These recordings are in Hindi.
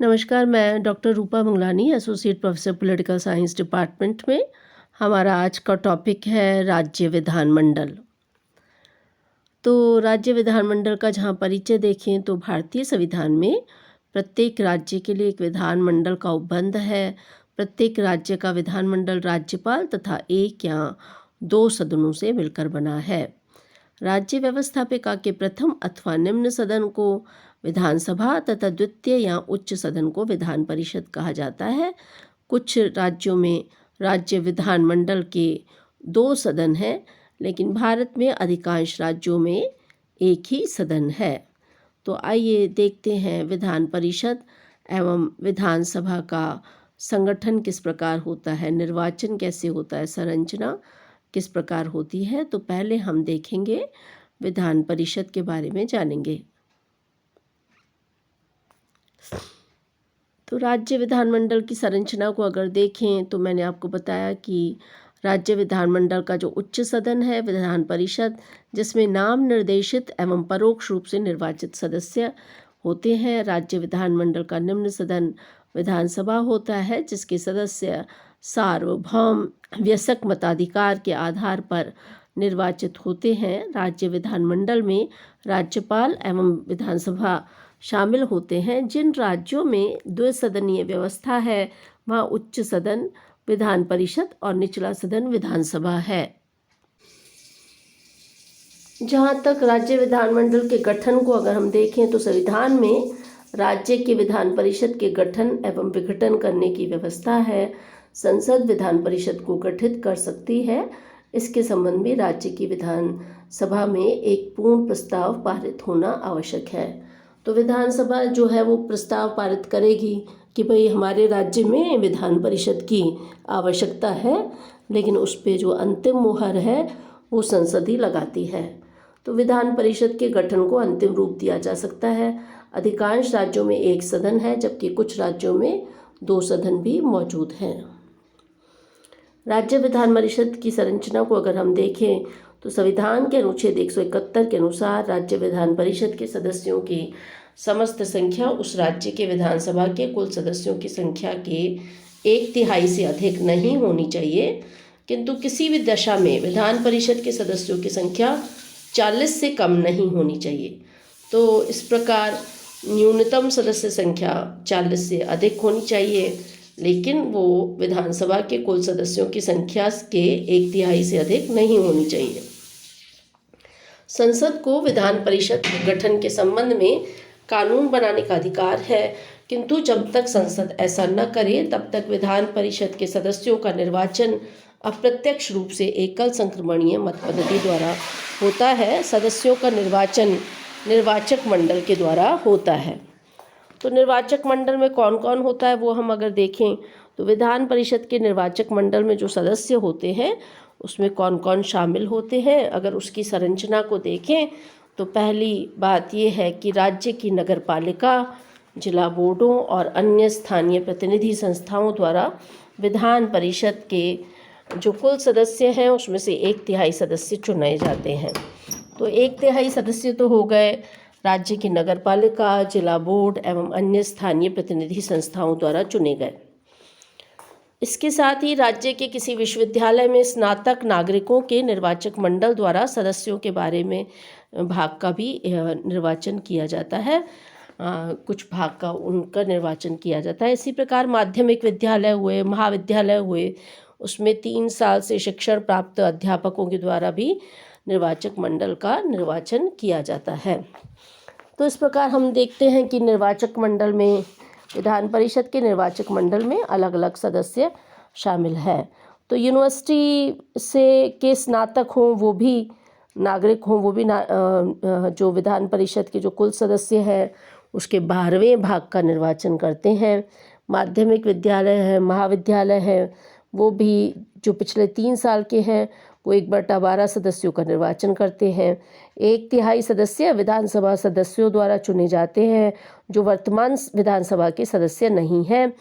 नमस्कार, मैं doctor Rupa Manglani, associate professor political science department में। हमारा आज का टॉपिक है राज्य विधानमंडल। तो राज्य विधानमंडल का जहाँ परिचय देखें तो भारतीय संविधान में प्रत्येक राज्य के लिए एक विधानमंडल का उपबंध है। प्रत्येक राज्य का विधानमंडल राज्यपाल तथा एक या दो सदनों से मिलकर बना है। राज्य व्यवस्थापिका के प्रथम अथवा निम्न सदन को विधानसभा तथा द्वितीय या उच्च सदन को विधान परिषद कहा जाता है। कुछ राज्यों में राज्य विधानमंडल के 2 सदन हैं, लेकिन भारत में अधिकांश राज्यों में एक ही सदन है। तो आइए देखते हैं विधान परिषद एवं विधानसभा का संगठन किस प्रकार होता है, निर्वाचन कैसे होता है, संरचना किस प्रकार होती है। तो पहले हम देखेंगे विधान परिषद के बारे में जानेंगे। तो राज्य विधानमंडल की संरचना को अगर देखें तो मैंने आपको बताया कि राज्य विधानमंडल का जो उच्च सदन है विधान परिषद, जिसमें नाम निर्देशित एवं परोक्ष रूप से निर्वाचित सदस्य होते हैं। राज्य विधानमंडल का निम्न सदन विधानसभा होता है, जिसके सदस्य सार्वभौम वयस्क मताधिकार के आधार पर निर्वाचित होते हैं। राज्य विधानमंडल में राज्यपाल एवं विधानसभा शामिल होते हैं। जिन राज्यों में द्विसदनीय व्यवस्था है वहाँ उच्च सदन विधान परिषद और निचला सदन विधानसभा है। जहाँ तक राज्य विधानमंडल के गठन को अगर हम देखें तो संविधान में राज्य के विधान परिषद के गठन एवं विघटन करने की व्यवस्था है। संसद विधान परिषद को गठित कर सकती है। इसके संबंध में राज्य की विधानसभा में एक पूर्ण प्रस्ताव पारित होना आवश्यक है। तो विधानसभा जो है वो प्रस्ताव पारित करेगी कि भाई हमारे राज्य में विधान परिषद की आवश्यकता है, लेकिन उस पे जो अंतिम मुहर है वो संसद ही लगाती है। तो विधान परिषद के गठन को अंतिम रूप दिया जा सकता है। अधिकांश राज्यों में एक सदन है, जबकि कुछ राज्यों में 2 सदन भी मौजूद हैं। राज्य विधान परिषद की संरचना को अगर हम देखें तो संविधान के अनुच्छेद 171 के अनुसार राज्य विधान परिषद के सदस्यों की समस्त संख्या उस राज्य के विधानसभा के कुल सदस्यों की संख्या के 1/3 से अधिक नहीं होनी चाहिए, किंतु किसी भी दशा में विधान परिषद के सदस्यों की संख्या 40 से कम नहीं होनी चाहिए। तो इस प्रकार न्यूनतम सदस्य संख्या 40 से अधिक होनी चाहिए, लेकिन वो विधानसभा के कुल सदस्यों की संख्या के 1/3 से अधिक नहीं होनी चाहिए। संसद को विधान परिषद के गठन के संबंध में कानून बनाने का अधिकार है, किंतु जब तक संसद ऐसा न करे तब तक विधान परिषद के सदस्यों का निर्वाचन अप्रत्यक्ष रूप से एकल संक्रमणीय मत पद्धति द्वारा होता है। सदस्यों का निर्वाचन निर्वाचक मंडल के द्वारा होता है। तो निर्वाचक मंडल में कौन कौन होता है वो हम अगर देखें तो विधान परिषद के निर्वाचक मंडल में जो सदस्य होते हैं उसमें कौन कौन शामिल होते हैं। अगर उसकी संरचना को देखें तो पहली बात ये है कि राज्य की नगरपालिका, जिला बोर्डों और अन्य स्थानीय प्रतिनिधि संस्थाओं द्वारा विधान परिषद के जो कुल सदस्य हैं उसमें से 1/3 सदस्य चुने जाते हैं। तो 1/3 सदस्य तो हो गए राज्य की नगरपालिका, जिला बोर्ड एवं अन्य स्थानीय प्रतिनिधि संस्थाओं द्वारा चुने गए। इसके साथ ही राज्य के किसी विश्वविद्यालय में स्नातक नागरिकों के निर्वाचक मंडल द्वारा सदस्यों के बारे में भाग का भी निर्वाचन किया जाता है। कुछ भाग का उनका निर्वाचन किया जाता है। इसी प्रकार माध्यमिक विद्यालय हुए, महाविद्यालय हुए, उसमें 3 साल से शिक्षण प्राप्त अध्यापकों के द्वारा भी निर्वाचक मंडल का निर्वाचन किया जाता है। तो इस प्रकार हम देखते हैं कि निर्वाचक मंडल में विधान परिषद के निर्वाचक मंडल में अलग अलग सदस्य शामिल है। तो यूनिवर्सिटी से के स्नातक हों वो भी नागरिक हों, वो भी जो विधान परिषद के जो कुल सदस्य हैं उसके 12वें भाग का निर्वाचन करते हैं। माध्यमिक विद्यालय है, महाविद्यालय है, वो भी जो पिछले 3 साल के हैं वो 1/12 सदस्यों का निर्वाचन करते हैं। 1/3 सदस्य विधानसभा सदस्यों द्वारा चुने जाते हैं जो वर्तमान विधानसभा के सदस्य नहीं हैं,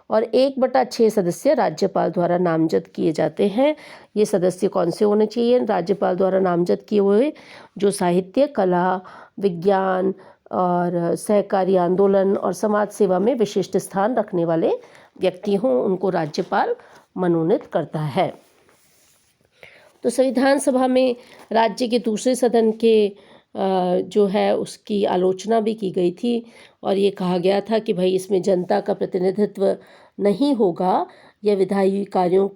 और 1/6 सदस्य राज्यपाल द्वारा नामजद किए जाते हैं। ये सदस्य कौन से होने चाहिए? राज्यपाल द्वारा नामजद किए हुए जो साहित्य, कला, विज्ञान, और सहकारी आंदोलन और समाज सेवा में विशिष्ट स्थान रखने वाले व्यक्ति हों, उनको राज्यपाल मनोनीत करता है। तो संविधान सभा में राज्य के दूसरे सदन के जो है उसकी आलोचना भी की गई थी और ये कहा गया था कि भाई इसमें जनता का प्रतिनिधित्व नहीं होगा, यह विधायी कार्यों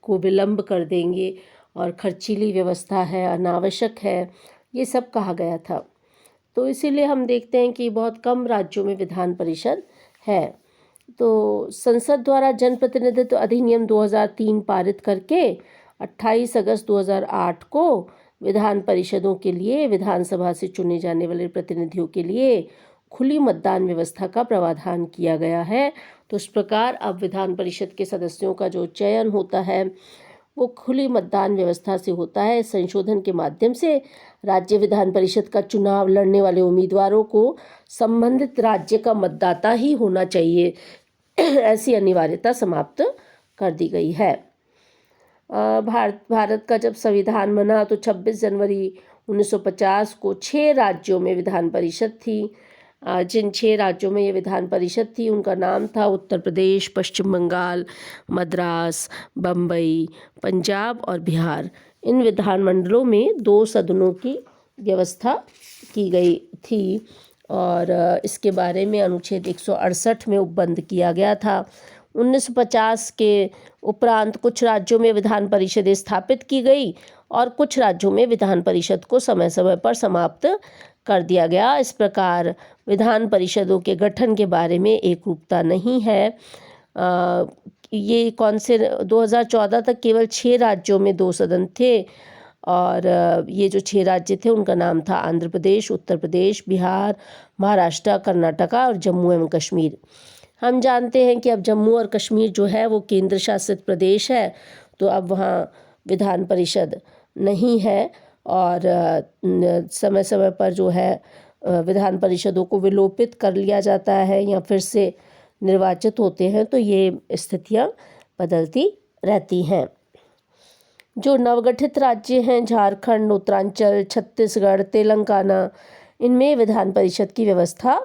को विलंब कर देंगे और खर्चीली व्यवस्था है, अनावश्यक है, ये सब कहा गया था। तो इसीलिए हम देखते हैं कि बहुत कम राज्यों में विधान परिषद है। तो संसद द्वारा जनप्रतिनिधित्व अधिनियम 2003 पारित करके 28 अगस्त 2008 को विधान परिषदों के लिए विधानसभा से चुने जाने वाले प्रतिनिधियों के लिए खुली मतदान व्यवस्था का प्रावधान किया गया है। तो इस प्रकार अब विधान परिषद के सदस्यों का जो चयन होता है वो खुली मतदान व्यवस्था से होता है। संशोधन के माध्यम से राज्य विधान परिषद का चुनाव लड़ने वाले उम्मीदवारों को संबंधित राज्य का मतदाता ही होना चाहिए, ऐसी अनिवार्यता समाप्त कर दी गई है। भारत का जब संविधान बना तो 26 जनवरी 1950 को 6 राज्यों में विधान परिषद थी। जिन 6 राज्यों में ये विधान परिषद थी उनका नाम था उत्तर प्रदेश, पश्चिम बंगाल, मद्रास, बम्बई, पंजाब और बिहार। इन विधानमंडलों में 2 सदनों की व्यवस्था की गई थी और इसके बारे में अनुच्छेद 168 में उपबंध किया गया था। 1950 के उपरांत कुछ राज्यों में विधान परिषदें स्थापित की गई और कुछ राज्यों में विधान परिषद को समय समय पर समाप्त कर दिया गया। इस प्रकार विधान परिषदों के गठन के बारे में एकरूपता नहीं है। ये कौन से 2014 तक केवल 6 राज्यों में 2 सदन थे और ये जो 6 राज्य थे उनका नाम था आंध्र प्रदेश, उत्तर प्रदेश, बिहार, महाराष्ट्र, कर्नाटका और जम्मू एवं कश्मीर। हम जानते हैं कि अब जम्मू और कश्मीर जो है वो केंद्र शासित प्रदेश है, तो अब वहाँ विधान परिषद नहीं है और समय समय पर जो है विधान परिषदों को विलोपित कर लिया जाता है या फिर से निर्वाचित होते हैं, तो ये स्थितियाँ बदलती रहती हैं। जो नवगठित राज्य हैं झारखंड, उत्तरांचल, छत्तीसगढ़, तेलंगाना, इनमें विधान परिषद की व्यवस्था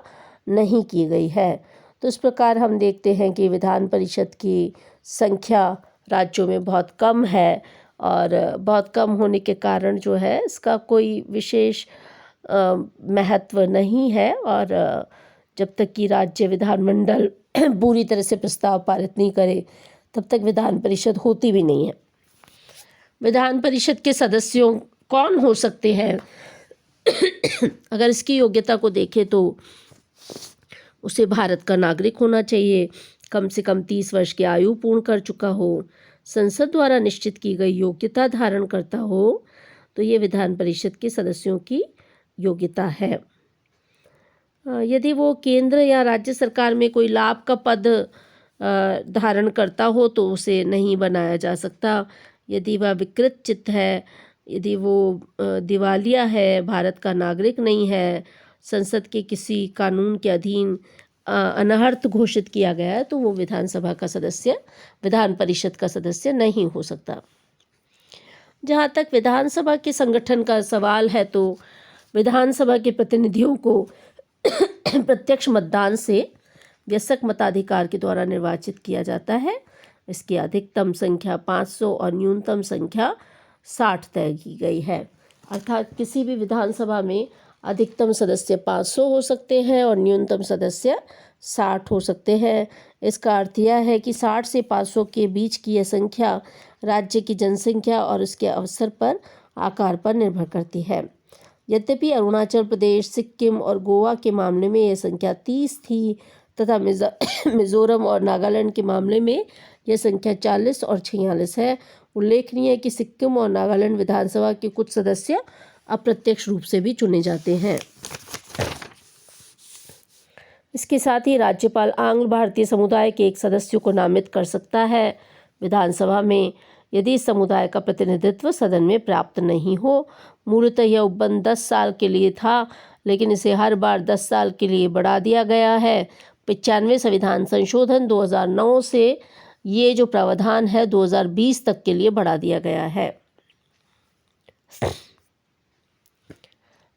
नहीं की गई है। तो इस प्रकार हम देखते हैं कि विधान परिषद की संख्या राज्यों में बहुत कम है और बहुत कम होने के कारण जो है इसका कोई विशेष महत्व नहीं है और जब तक कि राज्य विधानमंडल पूरी तरह से प्रस्ताव पारित नहीं करे तब तक विधान परिषद होती भी नहीं है। विधान परिषद के सदस्यों कौन हो सकते हैं? अगर इसकी योग्यता को देखें तो उसे भारत का नागरिक होना चाहिए, कम से कम 30 वर्ष की आयु पूर्ण कर चुका हो, संसद द्वारा निश्चित की गई योग्यता धारण करता हो, तो ये विधान परिषद के सदस्यों की योग्यता है। यदि वो केंद्र या राज्य सरकार में कोई लाभ का पद धारण करता हो तो उसे नहीं बनाया जा सकता। यदि वह विकृत चित्त है, यदि वो दिवालिया है, भारत का नागरिक नहीं है, संसद के किसी कानून के अधीन अनर्हत घोषित किया गया है, तो वो विधानसभा का सदस्य, विधान परिषद का सदस्य नहीं हो सकता। जहाँ तक विधानसभा के संगठन का सवाल है तो विधानसभा के प्रतिनिधियों को प्रत्यक्ष मतदान से व्यस्क मताधिकार के द्वारा निर्वाचित किया जाता है। इसकी अधिकतम संख्या 500 और न्यूनतम संख्या 60 तय की गई है। अर्थात किसी भी विधानसभा में अधिकतम सदस्य 500 हो सकते हैं और न्यूनतम सदस्य 60 हो सकते हैं। इसका अर्थ यह है कि 60 से 500 के बीच की यह संख्या राज्य की जनसंख्या और उसके अवसर पर आकार पर निर्भर करती है। यद्यपि अरुणाचल प्रदेश, सिक्किम और गोवा के मामले में यह संख्या 30 थी तथा मिजोरम और नागालैंड के मामले में यह संख्या 40 और 46 है। उल्लेखनीय है कि सिक्किम और नागालैंड विधानसभा के कुछ सदस्य अप्रत्यक्ष रूप से भी चुने जाते हैं। इसके साथ ही राज्यपाल आंग्ल भारतीय समुदाय के एक सदस्य को नामित कर सकता है विधानसभा में, यदि समुदाय का प्रतिनिधित्व सदन में प्राप्त नहीं हो। मूलतः यह उपबंध 10 साल के लिए था, लेकिन इसे हर बार 10 साल के लिए बढ़ा दिया गया है। 95वें संविधान संशोधन 2009 से ये जो प्रावधान है 2020 तक के लिए बढ़ा दिया गया है।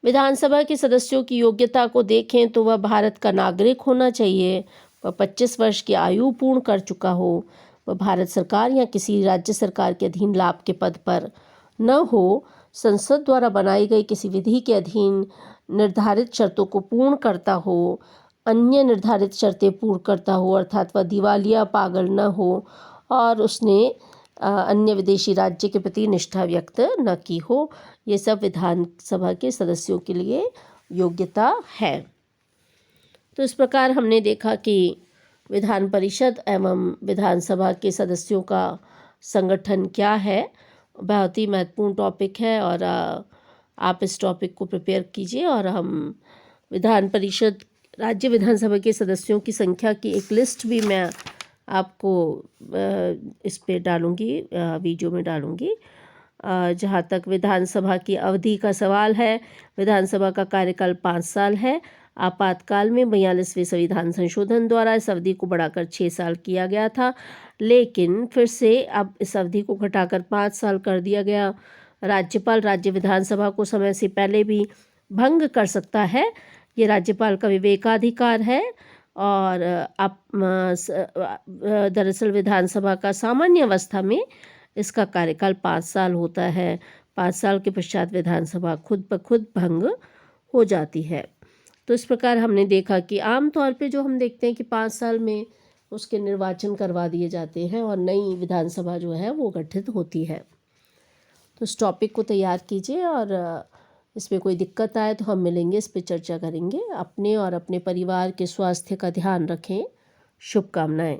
विधानसभा के सदस्यों की योग्यता को देखें तो वह भारत का नागरिक होना चाहिए, वह 25 वर्ष की आयु पूर्ण कर चुका हो, वह भारत सरकार या किसी राज्य सरकार के अधीन लाभ के पद पर न हो, संसद द्वारा बनाई गई किसी विधि के अधीन निर्धारित शर्तों को पूर्ण करता हो, अन्य निर्धारित शर्तें पूर्ण करता हो, अर्थात वह दिवालिया पागल न हो और उसने अन्य विदेशी राज्य के प्रति निष्ठा व्यक्त न की हो। ये सब विधानसभा के सदस्यों के लिए योग्यता है। तो इस प्रकार हमने देखा कि विधान परिषद एवं विधानसभा के सदस्यों का संगठन क्या है। बहुत ही महत्वपूर्ण टॉपिक है और आप इस टॉपिक को प्रिपेयर कीजिए और हम विधान परिषद राज्य विधानसभा के सदस्यों की संख्या की एक लिस्ट भी मैं आपको इस पे डालूँगी, वीडियो में डालूँगी। जहाँ तक विधानसभा की अवधि का सवाल है, विधानसभा का कार्यकाल 5 साल है। आपातकाल में 42वें संविधान संशोधन द्वारा इस अवधि को बढ़ाकर 6 साल किया गया था, लेकिन फिर से अब इस अवधि को घटाकर 5 साल कर दिया गया। राज्यपाल राज्य विधानसभा को समय से पहले भी भंग कर सकता है, ये राज्यपाल का विवेकाधिकार है। और आप दरअसल विधानसभा का सामान्य अवस्था में इसका कार्यकाल 5 साल होता है। 5 साल के पश्चात विधानसभा खुद ब खुद भंग हो जाती है। तो इस प्रकार हमने देखा कि आमतौर पे जो हम देखते हैं कि 5 साल में उसके निर्वाचन करवा दिए जाते हैं और नई विधानसभा जो है वो गठित होती है। तो इस टॉपिक को तैयार कीजिए और इसमें कोई दिक्कत आए तो हम मिलेंगे, इस पर चर्चा करेंगे। अपने और अपने परिवार के स्वास्थ्य का ध्यान रखें। शुभकामनाएं।